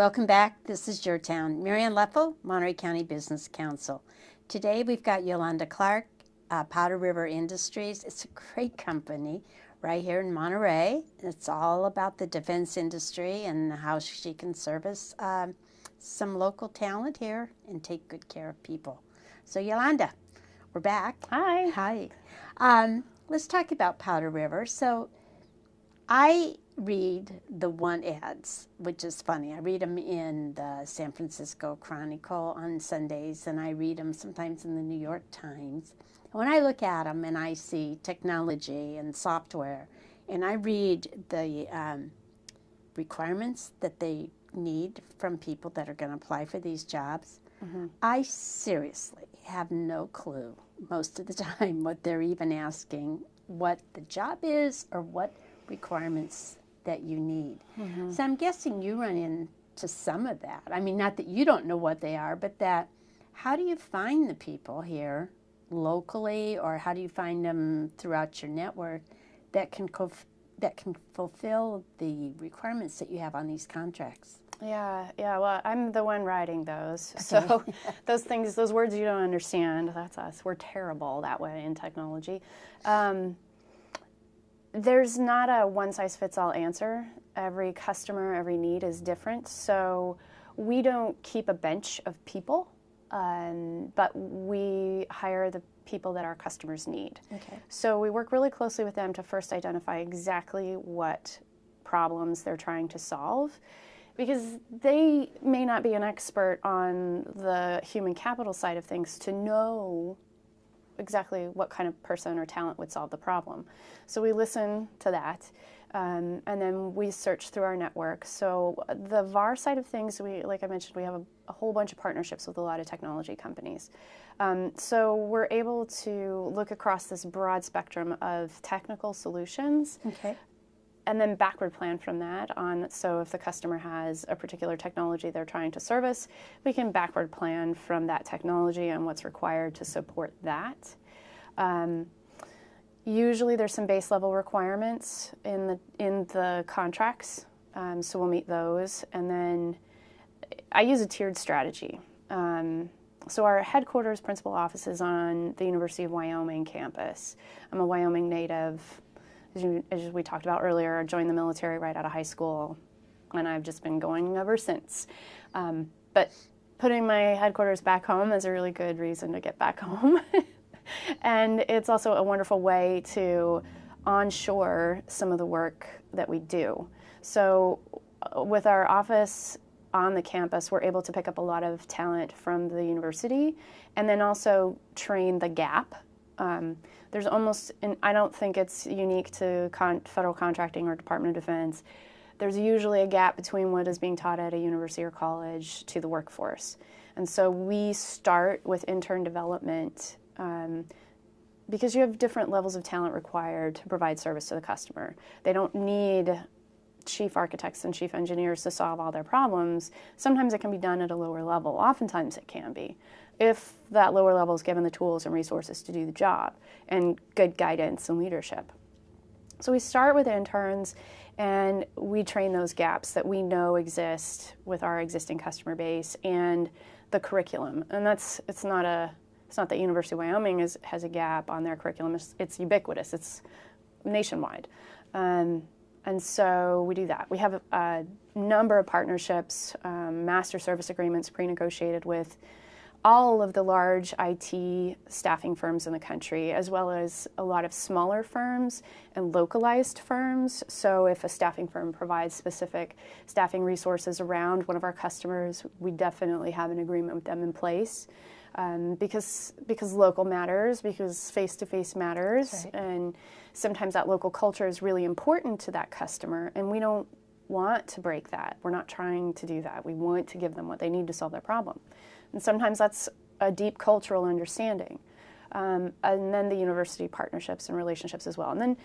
Welcome back. This is YourTown. Marianne Leffel, Monterey County Business Council. Today we've got Yolanda Clarke, Powder River Industries. It's a great company right here in Monterey. It's all about the defense industry and how she can service some local talent here and take good care of people. So Yolanda, we're back. Hi. Hi. Let's talk about Powder River. So I read the one ads, which is funny. I read them in the San Francisco Chronicle on Sundays, and I read them sometimes in the New York Times. When I look at them and I see technology and software, and I read the requirements that they need from people that are going to apply for these jobs, I seriously have no clue most of the time what they're even asking, what the job is, or what requirements that you need. So I'm guessing you run into some of that. I mean, not that you don't know what they are, but that how do you find the people here locally, or how do you find them throughout your network that can fulfill the requirements that you have on these contracts? Yeah. Well, I'm the one writing those. Okay. So those things, those words you don't understand, that's us. We're terrible that way in technology. There's not a one-size-fits-all answer. Every customer, every need is different. So we don't keep a bench of people, but we hire the people that our customers need. Okay. So we work really closely with them to first identify exactly what problems they're trying to solve, because they may not be an expert on the human capital side of things to know exactly what kind of person or talent would solve the problem. So we listen to that, and then we search through our network. So the VAR side of things, like I mentioned, we have a whole bunch of partnerships with a lot of technology companies. So we're able to look across this broad spectrum of technical solutions. Okay. And then backward plan from that on, so if the customer has a particular technology they're trying to service, we can backward plan from that technology and what's required to support that. Usually there's some base level requirements in the contracts, so we'll meet those. And then I use a tiered strategy. So our headquarters principal office is on the University of Wyoming campus. I'm a Wyoming native. As we talked about earlier, I joined the military right out of high school, and I've just been going ever since. But putting my headquarters back home is a really good reason to get back home. And it's also a wonderful way to onshore some of the work that we do. So with our office on the campus, we're able to pick up a lot of talent from the university and then also train the gap. There's almost, and I don't think it's unique to federal contracting or Department of Defense, there's usually a gap between what is being taught at a university or college to the workforce. And so we start with intern development because you have different levels of talent required to provide service to the customer. They don't need chief architects and chief engineers to solve all their problems. Sometimes it can be done at a lower level. Oftentimes it can be, if that lower level is given the tools and resources to do the job and good guidance and leadership. So we start with interns and we train those gaps that we know exist with our existing customer base and the curriculum. And it's not that University of Wyoming has a gap on their curriculum. It's ubiquitous. It's nationwide. And so we do that. We have a number of partnerships, master service agreements pre-negotiated with all of the large IT staffing firms in the country, as well as a lot of smaller firms and localized firms. So if a staffing firm provides specific staffing resources around one of our customers, we definitely have an agreement with them in place. Because local matters, because face-to-face matters, right. And sometimes that local culture is really important to that customer, and we don't want to break that. We're not trying to do that. We want to give them what they need to solve their problem. And sometimes that's a deep cultural understanding. And then the university partnerships and relationships as well. And then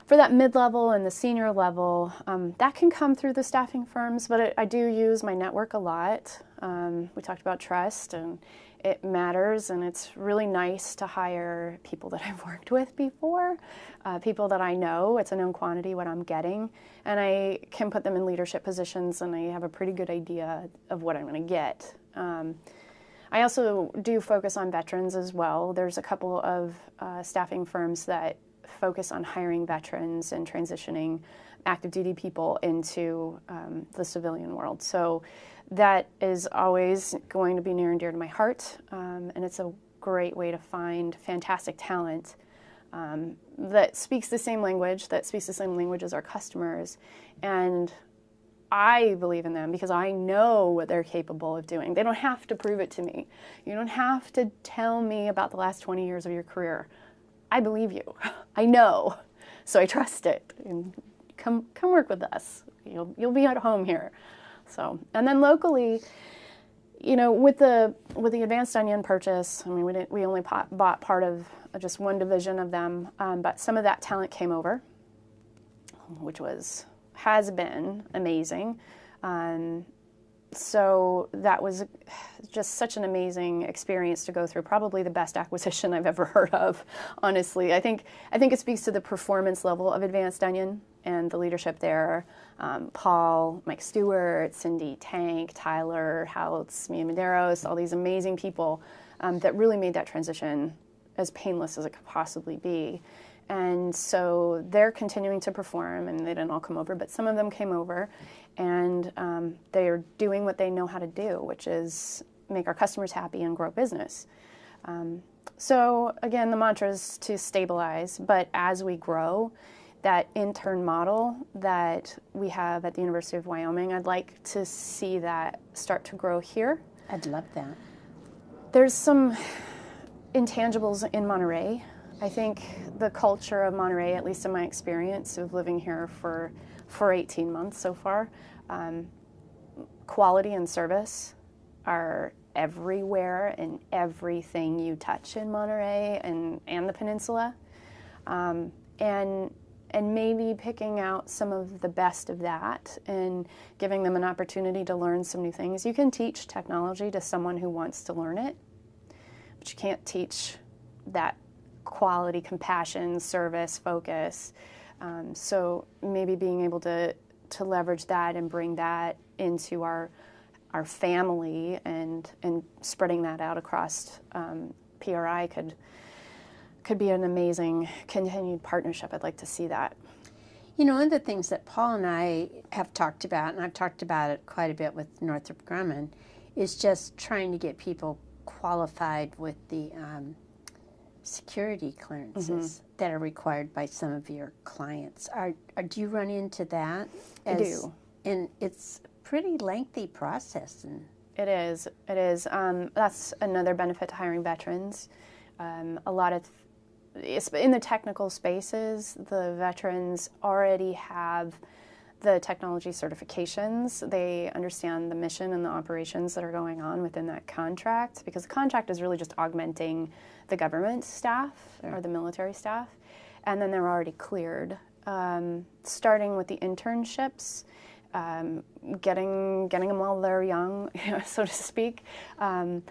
for that mid-level and the senior level, that can come through the staffing firms, but I do use my network a lot. We talked about trust, and it matters, and it's really nice to hire people that I've worked with before, people that I know. It's a known quantity what I'm getting, and I can put them in leadership positions, and I have a pretty good idea of what I'm going to get. I also do focus on veterans as well. There's a couple of staffing firms that focus on hiring veterans and transitioning active duty people into the civilian world. So that is always going to be near and dear to my heart, and it's a great way to find fantastic talent that speaks the same language, as our customers. And I believe in them because I know what they're capable of doing. They don't have to prove it to me. You don't have to tell me about the last 20 years of your career. I believe you. I know. So I trust it. And come work with us. You'll be at home here. So, and then locally, with the Advanced Onion purchase, I mean, we only bought part of just one division of them, but some of that talent came over, which has been amazing. So that was just such an amazing experience to go through. Probably the best acquisition I've ever heard of, honestly. I think it speaks to the performance level of Advanced Onion and the leadership there. Paul, Mike Stewart, Cindy Tank, Tyler Houts, Mia Medeiros, all these amazing people that really made that transition as painless as it could possibly be. And so they're continuing to perform, and they didn't all come over, but some of them came over, and they are doing what they know how to do, which is make our customers happy and grow business. So again, the mantra is to stabilize, but as we grow, that intern model that we have at the University of Wyoming, I'd like to see that start to grow here. I'd love that. There's some intangibles in Monterey. I think the culture of Monterey, at least in my experience of living here for 18 months so far, quality and service are everywhere in everything you touch in Monterey and the peninsula. And maybe picking out some of the best of that and giving them an opportunity to learn some new things. You can teach technology to someone who wants to learn it, but you can't teach that quality, compassion, service, focus. So maybe being able to leverage that and bring that into our family and spreading that out across PRI could be an amazing continued partnership. I'd like to see that. One of the things that Paul and I have talked about, and I've talked about it quite a bit with Northrop Grumman, is just trying to get people qualified with the security clearances that are required by some of your clients. Do you run into that? I do. And it's a pretty lengthy process. It is. That's another benefit to hiring veterans. A lot of, in the technical spaces, the veterans already have the technology certifications. They understand the mission and the operations that are going on within that contract, because the contract is really just augmenting the government staff or the military staff, and then they're already cleared. Starting with the internships, getting them while they're young, so to speak, or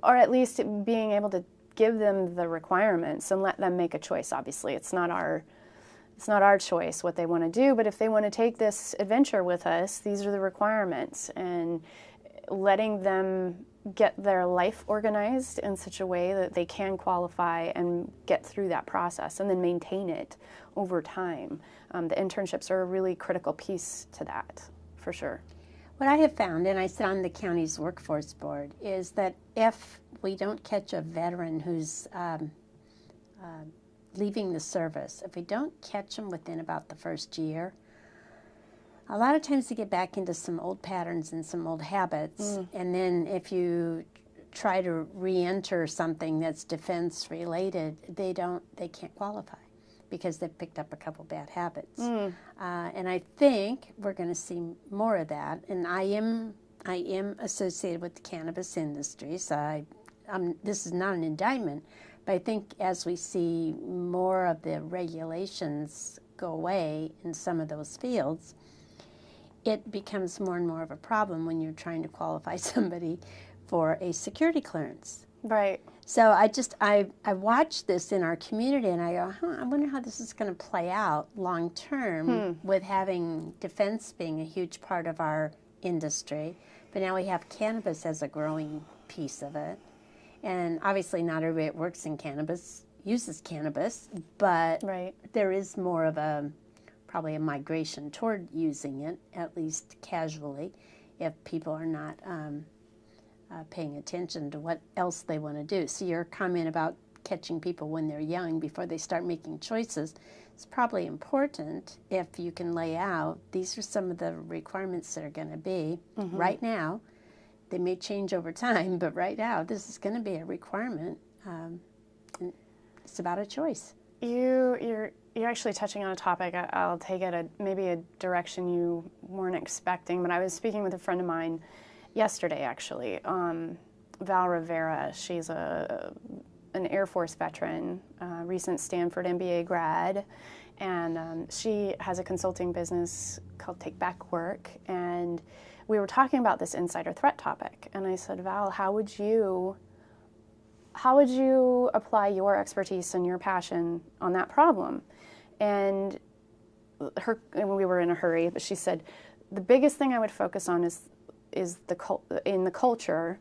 at least being able to give them the requirements and let them make a choice. Obviously, it's not our choice what they want to do, but if they want to take this adventure with us, these are the requirements, and letting them get their life organized in such a way that they can qualify and get through that process and then maintain it over time. The internships are a really critical piece to that, for sure. What I have found, and I sit on the county's workforce board, is that if we don't catch a veteran who's leaving the service, if we don't catch them within about the first year, a lot of times they get back into some old patterns and some old habits, and then if you try to re-enter something that's defense related, they can't qualify because they've picked up a couple bad habits. And I think we're going to see more of that. And I am associated with the cannabis industry, so this is not an indictment, but I think as we see more of the regulations go away in some of those fields, it becomes more and more of a problem when you're trying to qualify somebody for a security clearance. Right. So I watch this in our community, and I go, I wonder how this is going to play out long term with having defense being a huge part of our industry. But now we have cannabis as a growing piece of it. And obviously not everybody that works in cannabis uses cannabis, but there is more of probably a migration toward using it, at least casually, if people are not paying attention to what else they want to do. So your comment about catching people when they're young before they start making choices is probably important if you can lay out, these are some of the requirements that are going to be right now. They may change over time, but right now this is going to be a requirement. And it's about a choice. You're actually touching on a topic. I'll take it maybe a direction you weren't expecting, but I was speaking with a friend of mine yesterday, actually, Val Rivera. She's an Air Force veteran, recent Stanford MBA grad, and she has a consulting business called Take Back Work, and we were talking about this insider threat topic, and I said, Val, how would you apply your expertise and your passion on that problem? And we were in a hurry, but she said, the biggest thing I would focus on is in the culture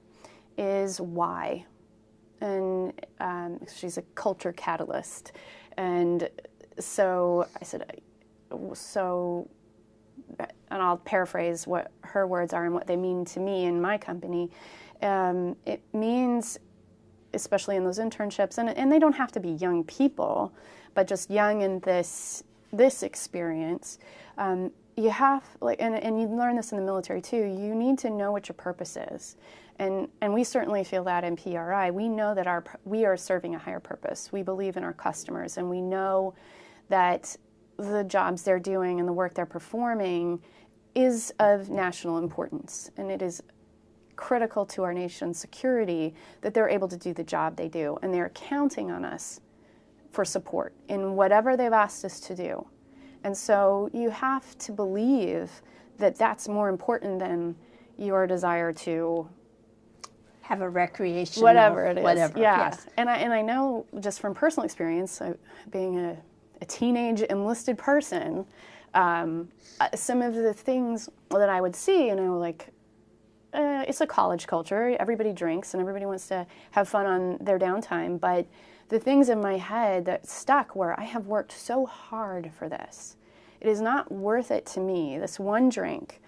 is why. And she's a culture catalyst. And so I said, and I'll paraphrase what her words are and what they mean to me in my company. It means, especially in those internships, and they don't have to be young people, but just young in this experience, you have, and you learn this in the military too, you need to know what your purpose is. And we certainly feel that in PRI. We know that we are serving a higher purpose. We believe in our customers, and we know that the jobs they're doing and the work they're performing is of national importance, and it is critical to our nation's security that they're able to do the job they do, and they're counting on us for support in whatever they've asked us to do. And so you have to believe that that's more important than your desire to have a recreation, whatever it is. Whatever. Yeah. Yes. And I know just from personal experience, being a teenage enlisted person, some of the things that I would see, it's a college culture. Everybody drinks and everybody wants to have fun on their downtime. But the things in my head that stuck were, I have worked so hard for this. It is not worth it to me, this one drink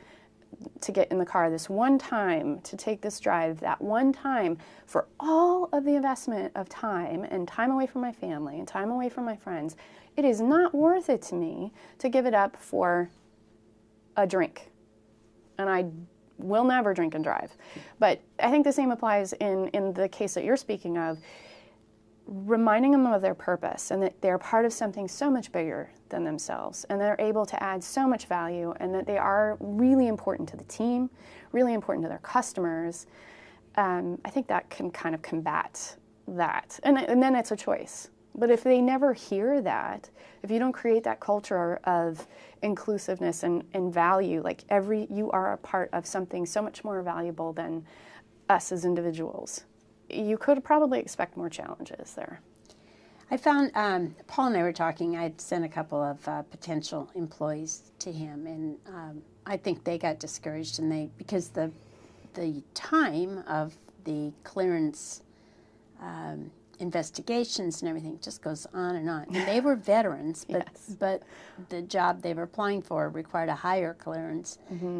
to get in the car, this one time to take this drive, that one time for all of the investment of time and time away from my family and time away from my friends. It is not worth it to me to give it up for a drink. And I will never drink and drive. But I think the same applies in the case that you're speaking of, reminding them of their purpose and that they're part of something so much bigger than themselves, and they're able to add so much value, and that they are really important to the team, really important to their customers. I think that can kind of combat that. And then it's a choice. But if they never hear that, if you don't create that culture of inclusiveness and value, you are a part of something so much more valuable than us as individuals, you could probably expect more challenges there. I found, Paul and I were talking, I'd sent a couple of potential employees to him, and I think they got discouraged, because the time of the clearance investigations and everything just goes on and on. And they were veterans, but the job they were applying for required a higher clearance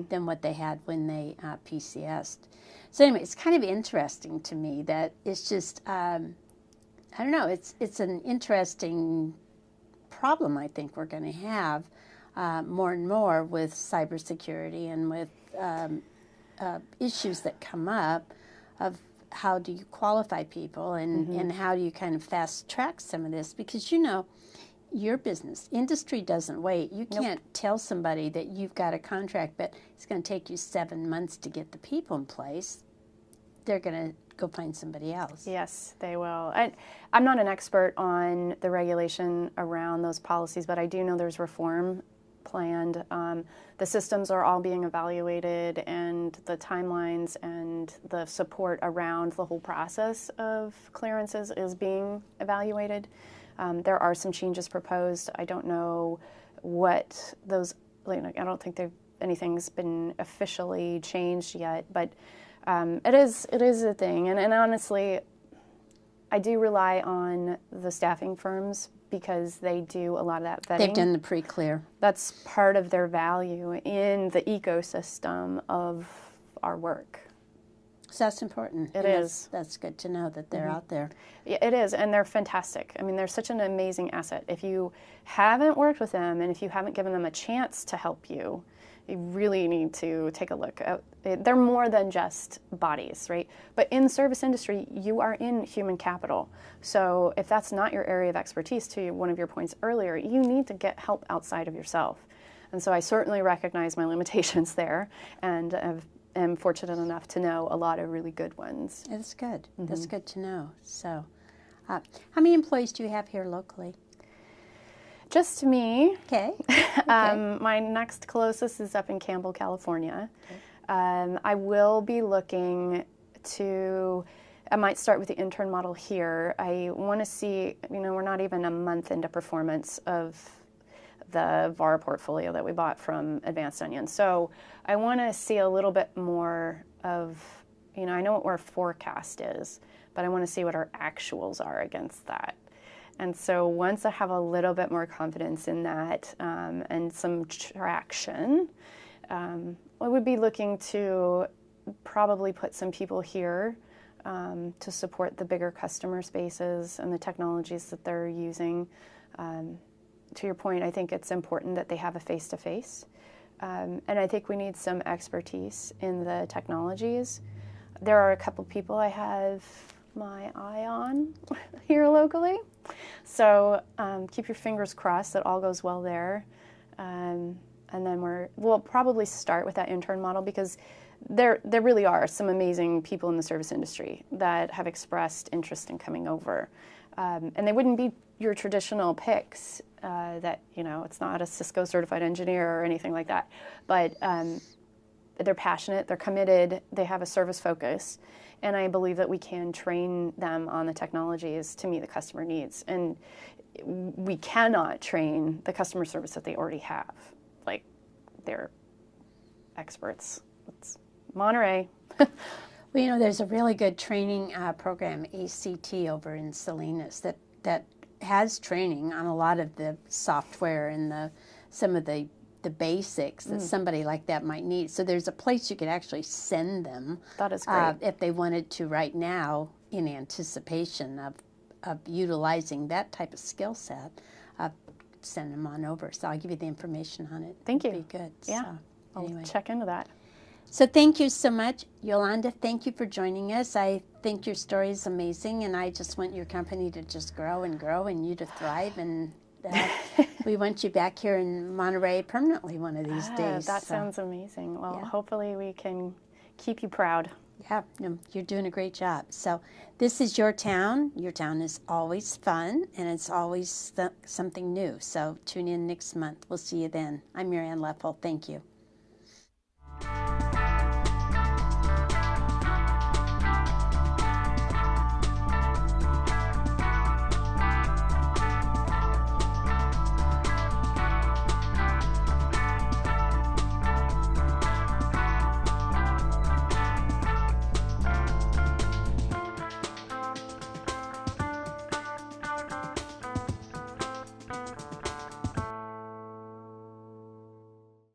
than what they had when they PCS'd. So anyway, it's kind of interesting to me that it's just, I don't know, it's an interesting problem I think we're going to have more and more with cybersecurity and with issues that come up of how do you qualify people and how do you kind of fast track some of this, because your business industry doesn't wait. You can't tell somebody that you've got a contract, but it's going to take you 7 months to get the people in place. They're going to go find somebody else. Yes, they will. I'm not an expert on the regulation around those policies, but I do know there's reform planned. The systems are all being evaluated, and the timelines and the support around the whole process of clearances is being evaluated. There are some changes proposed. I don't know what those, I don't think anything's been officially changed yet, but it is a thing. And honestly, I do rely on the staffing firms because they do a lot of that vetting. They've done the pre-clear. That's part of their value in the ecosystem of our work. So that's important. It is. That's good to know that they're out there. Yeah, it is, and they're fantastic. I mean, they're such an amazing asset. If you haven't worked with them and if you haven't given them a chance to help you, you really need to take a look. They're more than just bodies, right? But in the service industry, you are in human capital. So if that's not your area of expertise, to one of your points earlier, you need to get help outside of yourself. And so I certainly recognize my limitations there, and am fortunate enough to know a lot of really good ones. That's good. That's good to know. So how many employees do you have here locally? Just me. Okay. My next closest is up in Campbell, California. Okay. I will be looking to, I might start with the intern model here. I want to see, we're not even a month into performance of the VAR portfolio that we bought from Advanced Onion. So I want to see a little bit more of, I know what our forecast is, but I want to see what our actuals are against that. And so once I have a little bit more confidence in that and some traction, I would be looking to probably put some people here to support the bigger customer spaces and the technologies that they're using. To your point, I think it's important that they have a face-to-face. And I think we need some expertise in the technologies. There are a couple people I have my eye on here locally. So keep your fingers crossed that all goes well there. And then we'll probably start with that intern model because there really are some amazing people in the service industry that have expressed interest in coming over. And they wouldn't be your traditional picks that, it's not a Cisco certified engineer or anything like that. But they're passionate, they're committed, they have a service focus. And I believe that we can train them on the technologies to meet the customer needs. And we cannot train the customer service that they already have. Like, they're experts. It's Monterey. Well, there's a really good training program, ACT, over in Salinas that has training on a lot of the software and some of the basics that somebody like that might need. So there's a place you could actually send them. That is great. If they wanted to right now, in anticipation of utilizing that type of skill set, send them on over. So I'll give you the information on it. Thank you. It'd be good. Yeah, So, anyway. I'll check into that. So thank you so much, Yolanda. Thank you for joining us. I think your story is amazing, and I just want your company to just grow and grow and you to thrive, and we want you back here in Monterey permanently one of these days. That sounds amazing. Well, hopefully we can keep you proud. Yeah, no, you're doing a great job. So this is Your Town. Your Town is always fun, and it's always something new. So tune in next month. We'll see you then. I'm Mary Ann Leffel. Thank you.